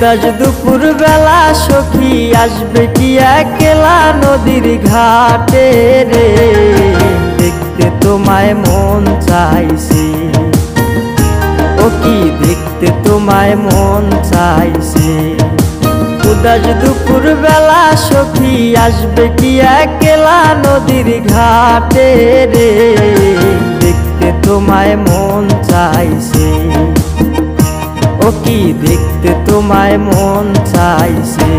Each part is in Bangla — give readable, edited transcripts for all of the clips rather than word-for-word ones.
উদাস দুপুর বেলা সখী আসবে কি একলা নদীর ঘাটে রে, দেখতে তোমায় মন চাইছে। ও কি দেখতে তোমায় মন চাইছে। উদাস দুপুর বেলা সখী আসবে কি একলা নদীর ঘাটে রে, দেখতে তোমায় মন চাইছে। ও কি দেখতে তোমায় মন চাইছে।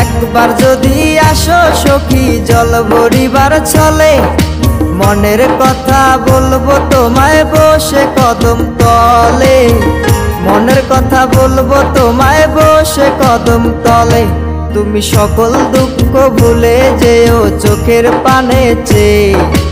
একবার যদি আসো সখী জল ভরিবার চলে, মনের কথা বলবো তোমায় বসে কদম তলে। মনের কথা বলবো তোমায় বসে কদম তলে। তুমি সকল দুঃখ ভুলে যেও চোখের পানে চেয়ে।